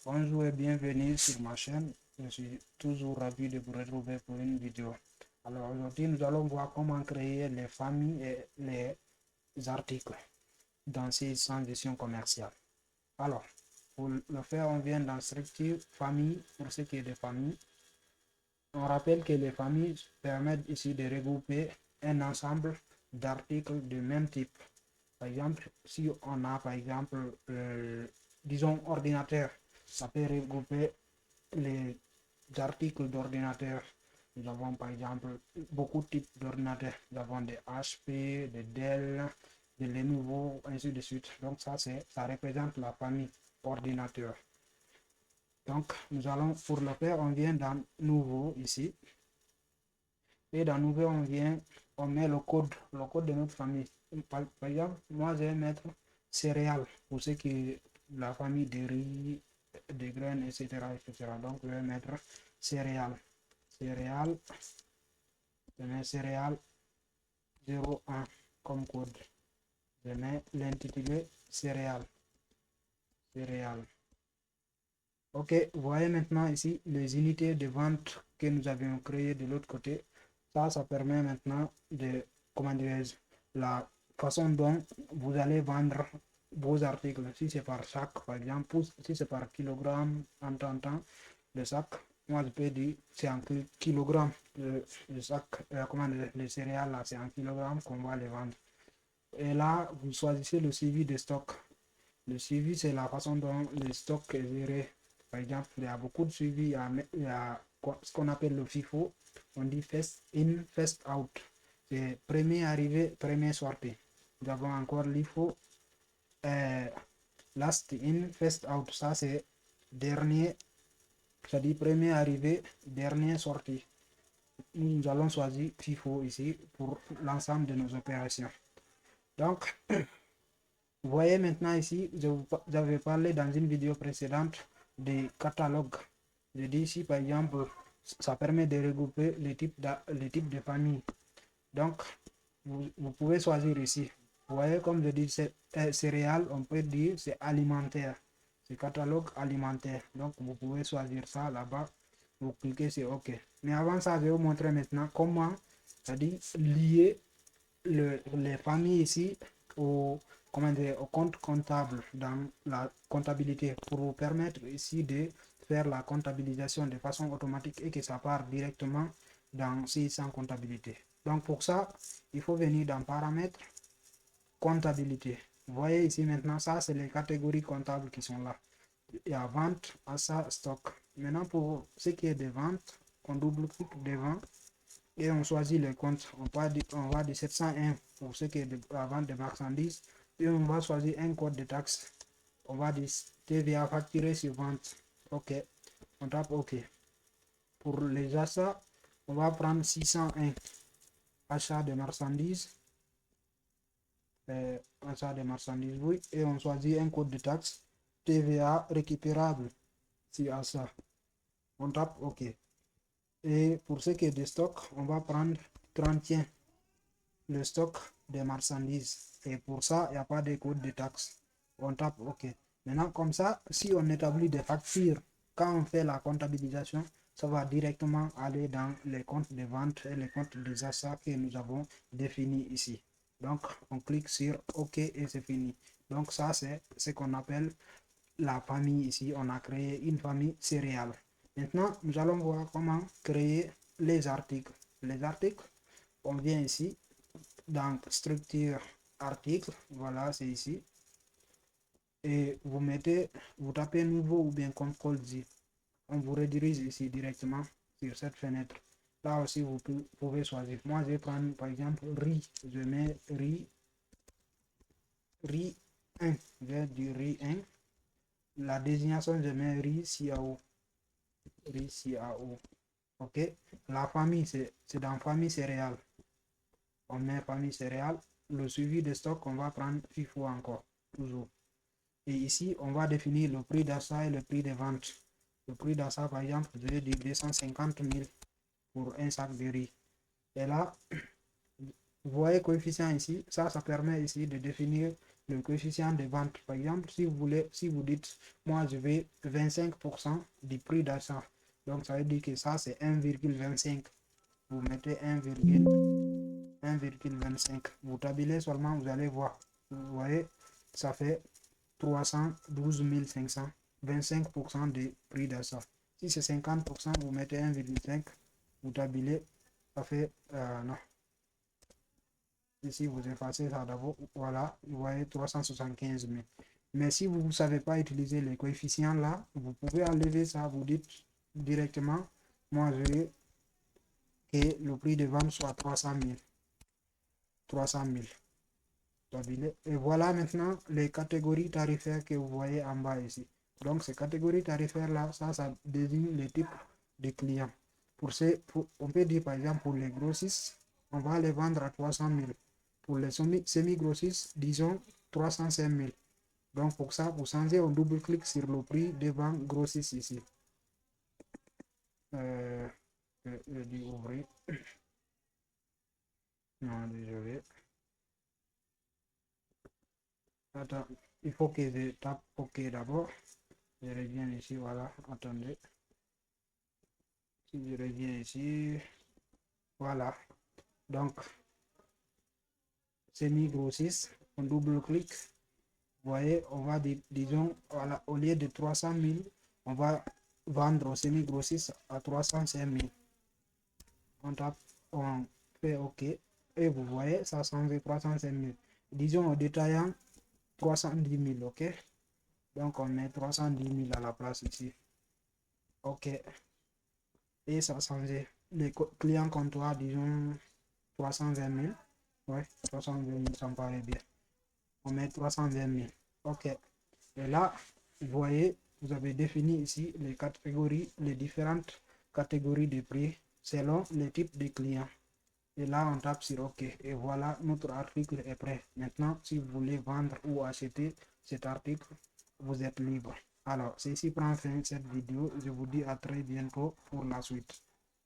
Bonjour et bienvenue sur ma chaîne. Je suis toujours ravi de vous retrouver pour une vidéo. Alors aujourd'hui, nous allons voir comment créer les familles et les articles dans ces gestion commerciale. Alors, pour le faire, on vient dans structure famille pour ce qui est des familles. On rappelle que les familles permettent ici de regrouper un ensemble d'articles de même type. Par exemple, si on a par exemple, disons, ordinateur, ça peut regrouper les articles d'ordinateur. Nous avons par exemple beaucoup de types d'ordinateurs. Nous avons des HP, des Dell, des Lenovo, ainsi de suite. Donc ça représente la famille ordinateur. Donc nous allons, pour le faire, on vient dans nouveau ici. Et dans nouveau, on met le code de notre famille. Par exemple, moi je vais mettre céréales pour ce qui est la famille de riz, de graines, etc., etc. Donc je vais mettre céréales. Céréales, je mets céréales 01 comme code. Je mets l'intitulé céréales. Céréales. Ok, vous voyez maintenant ici les unités de vente que nous avions créées de l'autre côté. Ça permet maintenant de, comment dirais-je, la façon dont vous allez vendre vos articles. Si c'est par sac, par exemple, si c'est par kilogramme, en temps, le sac, moi je peux dire c'est en kilogramme. Le sac, comment dire, les céréales là, c'est en kilogramme qu'on va les vendre. Et là, vous choisissez le suivi de stock. Le suivi, c'est la façon dont le stock est géré. Par exemple, il y a beaucoup de suivi, il y a ce qu'on appelle le FIFO. On dit first in, first out. C'est premier arrivé, premier sorti. Nous avons encore l'IFO, last in, first out. Ça, c'est dernier, c'est-à-dire premier arrivé, dernier sorti. Nous allons choisir FIFO ici pour l'ensemble de nos opérations. Donc, vous voyez maintenant ici, j'avais parlé dans une vidéo précédente des catalogues. Je dis ici par exemple, ça permet de regrouper les types de familles. Donc, vous pouvez choisir ici. Vous voyez, comme je dis, c'est céréales, on peut dire c'est alimentaire. C'est catalogue alimentaire. Donc, vous pouvez choisir ça là-bas. Vous cliquez sur OK. Mais avant ça, je vais vous montrer maintenant comment, c'est-à-dire lier les familles ici au, comment dire, au compte comptable dans la comptabilité pour vous permettre ici de faire la comptabilisation de façon automatique et que ça part directement dans 600 comptabilité. Donc pour ça, il faut venir dans paramètres, comptabilité. Vous voyez ici maintenant, ça c'est les catégories comptables qui sont là. Il y a vente, achat, stock. Maintenant pour ce qui est des ventes, on double-clique devant et on choisit le compte. On va de 701 pour ce qui est de la vente de marchandises et on va choisir un code de taxe. On va dire TVA facturé sur vente. OK. On tape OK. Pour les achats, on va prendre 601 achat de marchandises. Achat de marchandises, oui. Et on choisit un code de taxe TVA récupérable sur achat. On tape OK. Et pour ce qui est de stock, on va prendre 31. Le stock des marchandises. Et pour ça, il n'y a pas de code de taxe. On tape OK. Maintenant, comme ça, si on établit des factures, quand on fait la comptabilisation, ça va directement aller dans les comptes de vente et les comptes des achats que nous avons définis ici. Donc, on clique sur OK et c'est fini. Donc, ça, c'est ce qu'on appelle la famille ici. On a créé une famille céréale. Maintenant, nous allons voir comment créer les articles. Les articles, on vient ici dans structure article, voilà, c'est ici, et vous tapez nouveau ou bien CTRL-Z, on vous redirige ici directement sur cette fenêtre. Là aussi vous pouvez choisir. Moi je vais prendre par exemple riz, je mets riz 1, je vais dire riz 1, la désignation je mets riz CAO, ok. La famille c'est dans famille céréales, on met famille céréales. Le suivi de stock, on va prendre FIFO encore, toujours. Et ici, on va définir le prix d'achat et le prix de vente. Le prix d'achat, par exemple, je vais dire 250 000 pour un sac de riz. Et là, vous voyez coefficient ici, ça permet ici de définir le coefficient de vente. Par exemple, si vous dites, moi je vais 25% du prix d'achat. Donc ça veut dire que ça c'est 1,25. Vous mettez 1,25. Vous tabulez seulement, vous allez voir. Vous voyez, ça fait 312 500. 25% du prix d'achat. Si c'est 50%, vous mettez 1,5. Vous tabulez, ça fait non. Ici, vous effacez ça d'abord. Voilà, vous voyez 375 000. Mais si vous ne savez pas utiliser les coefficients là, vous pouvez enlever ça. Vous dites directement, moi je veux que le prix de vente soit 300 000. 300 000. Et voilà maintenant les catégories tarifaires que vous voyez en bas ici. Donc ces catégories tarifaires là, ça désigne les types de clients. On peut dire par exemple pour les grossistes, on va les vendre à 300 000. Pour les semi-grossistes, disons 305 000. Donc pour ça, pour changer, on double-clique sur le prix devant grossiste ici. Je dis ouvrir. Non, désolé. Attends, il faut que je tape OK d'abord. Je reviens ici, voilà, attendez. Si je reviens ici, voilà. Donc, semi-grossiste, on double-clique. Vous voyez, on va, disons, voilà, au lieu de 300 000, on va vendre au semi-grossiste à 305 000. On tape, on fait OK. Et vous voyez, ça change 305 000. Disons au détaillant, 310 000, OK? Donc, on met 310 000 à la place ici. OK. Et ça a changé. Les clients comptoirs, disons 320 000. Ouais, 320 000, ça me paraît bien. On met 320 000. OK. Et là, vous voyez, vous avez défini ici les catégories, les différentes catégories de prix selon les types de clients. Et là, on tape sur OK. Et voilà, notre article est prêt. Maintenant, si vous voulez vendre ou acheter cet article, vous êtes libre. Alors, ceci prend fin cette vidéo. Je vous dis à très bientôt pour la suite.